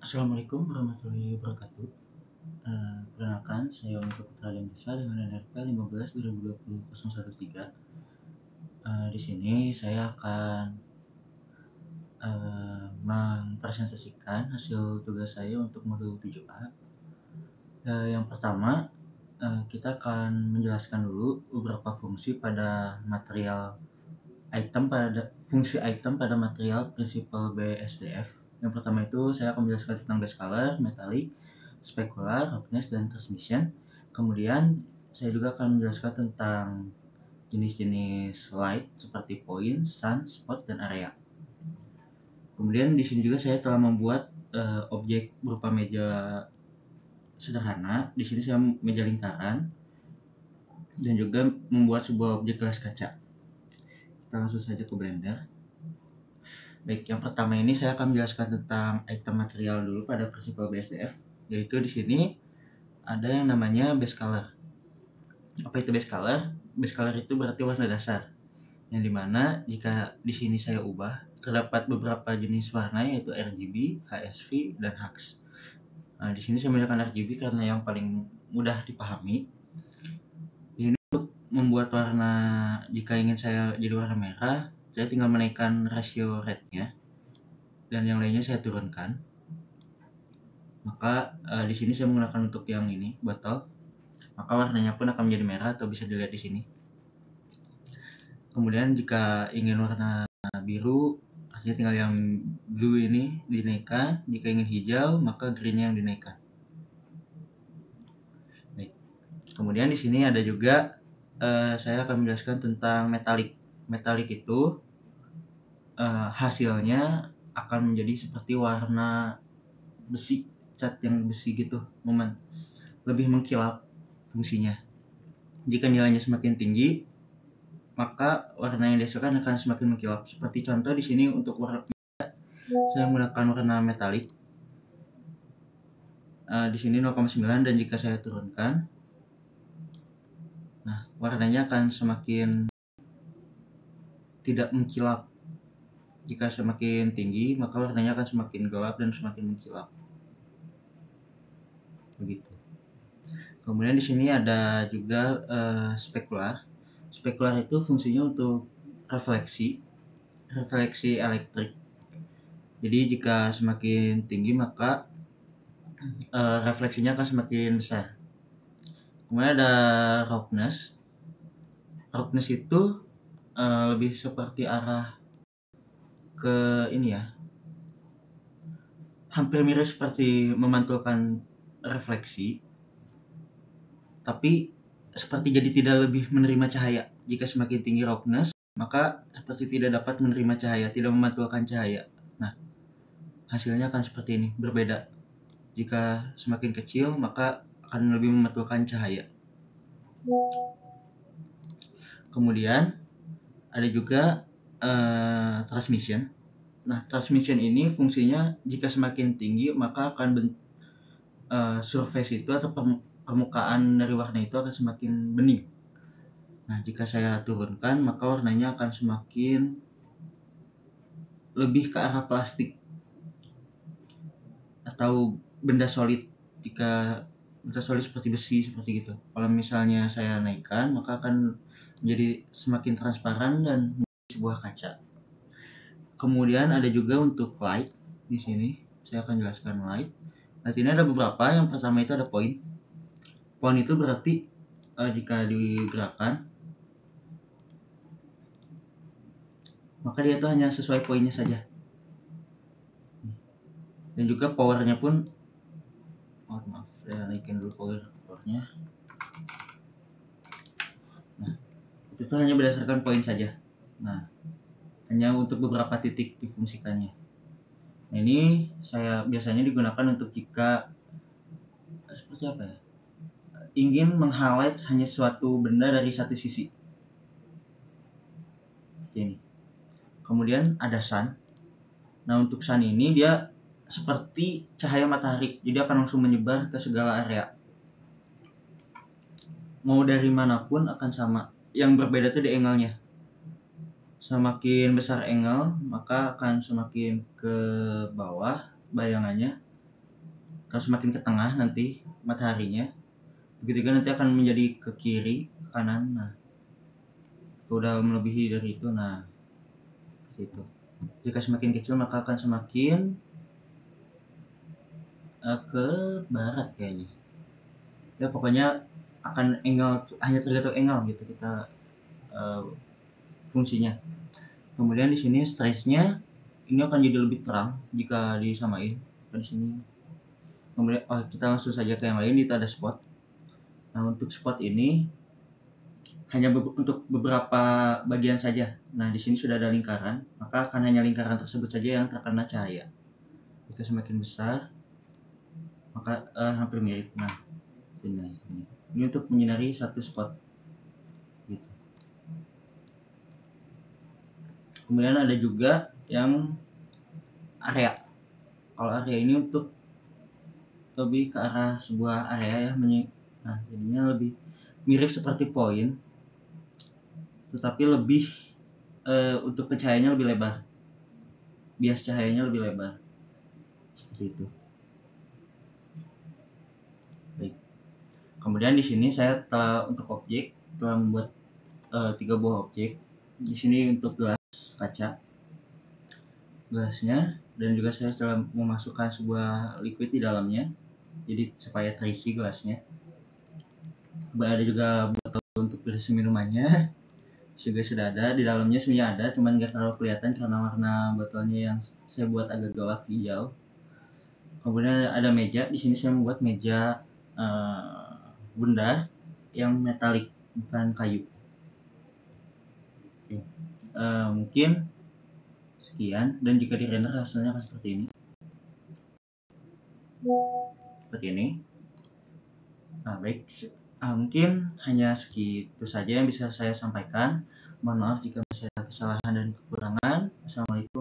Assalamualaikum warahmatullahi wabarakatuh. Perkenalkan, saya Umi Putra Desa dengan NRP 15/2020-013. Di sini saya akan mempresentasikan hasil tugas saya untuk modul 7A. Yang pertama, kita akan menjelaskan dulu beberapa fungsi pada item pada material prinsipal BSDF. Yang pertama itu saya akan menjelaskan tentang base color, metallic, specular, roughness, dan transmission. Kemudian saya juga akan menjelaskan tentang jenis-jenis light seperti point, sun, spot, dan area. Kemudian di sini juga saya telah membuat objek berupa meja sederhana. Di sini saya meja lingkaran dan juga membuat sebuah objek gelas kaca. Kita langsung saja ke Blender. Baik, yang pertama ini saya akan menjelaskan tentang item material dulu pada prinsipal BSDF, yaitu di sini ada yang namanya base color. Apa itu base color? Base color itu berarti warna dasar, yang dimana jika di sini saya ubah, terdapat beberapa jenis warna yaitu RGB, HSV, dan HUX. Di sini saya menggunakan RGB karena yang paling mudah dipahami. Di sini untuk membuat warna, jika ingin saya jadi warna merah, saya tinggal menaikkan rasio red-nya dan yang lainnya saya turunkan. Maka di sini saya menggunakan untuk yang ini botol, maka warnanya pun akan menjadi merah atau bisa dilihat di sini. Kemudian jika ingin warna biru, artinya tinggal yang blue ini dinaikkan. Jika ingin hijau, maka greennya yang dinaikkan. Baik. Kemudian di sini ada juga saya akan menjelaskan tentang metallic. Metallic itu hasilnya akan menjadi seperti warna besi, cat yang besi gitu, lebih mengkilap fungsinya. Jika nilainya semakin tinggi, maka warna yang dihasilkan akan semakin mengkilap. Seperti contoh di sini untuk warna saya menggunakan warna metalik. Di sini 0,9 dan jika saya turunkan, nah warnanya akan semakin tidak mengkilap. Jika semakin tinggi, maka warnanya akan semakin gelap dan semakin mengkilap. Begitu. Kemudian di sini ada juga spekular. Spekular itu fungsinya untuk refleksi elektrik. Jadi jika semakin tinggi maka refleksinya akan semakin besar. Kemudian ada roughness. Roughness itu lebih seperti arah ke ini ya, hampir mirip seperti memantulkan refleksi, tapi seperti jadi tidak lebih menerima cahaya. Jika semakin tinggi roughness, maka seperti tidak dapat menerima cahaya, tidak memantulkan cahaya. Nah, hasilnya akan seperti ini, berbeda. Jika semakin kecil, maka akan lebih memantulkan cahaya. Kemudian ada juga transmission. Nah, transmission ini fungsinya jika semakin tinggi, maka akan surface itu atau permukaan dari warna itu akan semakin bening. Nah, jika saya turunkan, maka warnanya akan semakin lebih ke arah plastik atau benda solid. Jika benda solid seperti besi, seperti gitu. Kalau misalnya saya naikkan, maka akan menjadi semakin transparan dan menjadi sebuah kaca. Kemudian ada juga untuk light. Di sini saya akan jelaskan light. Nah, ini ada beberapa. Yang pertama itu ada point. Point itu berarti jika digerakkan, maka dia itu hanya sesuai poinnya saja. Dan juga powernya pun, maaf, saya naikin dulu powernya. Nah, itu hanya berdasarkan poin saja. Nah, hanya untuk beberapa titik difungsikannya. Nah, ini saya biasanya digunakan untuk jika seperti apa ya, ingin meng-highlight hanya suatu benda dari satu sisi. Ini. Kemudian ada sun. Nah, untuk sun ini dia seperti cahaya matahari, jadi akan langsung menyebar ke segala area. Mau dari manapun akan sama. Yang berbeda itu di angle-nya. Semakin besar angle, maka akan semakin ke bawah bayangannya. akan semakin ke tengah nanti mataharinya, begitu juga nanti akan menjadi ke kiri, ke kanan. Nah, udah melebihi dari itu. Nah, itu jika semakin kecil maka akan semakin ke barat kayaknya ya, pokoknya akan angle, hanya tergantung angle gitu kita fungsinya. Kemudian di sini stretchnya ini akan jadi lebih terang jika disamain di sini. Kemudian kita langsung saja ke yang lain. Itu ada spot. Nah, untuk spot ini hanya untuk beberapa bagian saja. Nah, di sini sudah ada lingkaran, maka akan hanya lingkaran tersebut saja yang terkena cahaya. Jika semakin besar maka hampir mirip. Nah, ini untuk menyinari satu spot gitu. Kemudian ada juga yang area. Kalau area ini untuk lebih ke arah sebuah area ya, nah jadinya lebih mirip seperti poin, tetapi lebih untuk pencahayaannya lebih lebar, bias cahayanya lebih lebar seperti itu. Baik. Kemudian di sini saya telah untuk objek telah membuat 3 buah objek. Di sini untuk gelas kaca, gelasnya, dan juga saya telah memasukkan sebuah liquid di dalamnya, jadi supaya terisi gelasnya. Ada juga botol untuk berisi minumannya juga sudah ada di dalamnya, sebenarnya ada, cuman nggak terlalu kelihatan karena warna botolnya yang saya buat agak gelap hijau. Kemudian ada meja. Di sini saya membuat meja bundar yang metalik, bukan kayu. Oke. Mungkin sekian, dan jika di render hasilnya akan seperti ini. Nah, baik, mungkin hanya segitu saja yang bisa saya sampaikan. Mohon maaf jika masih ada kesalahan dan kekurangan. Assalamualaikum.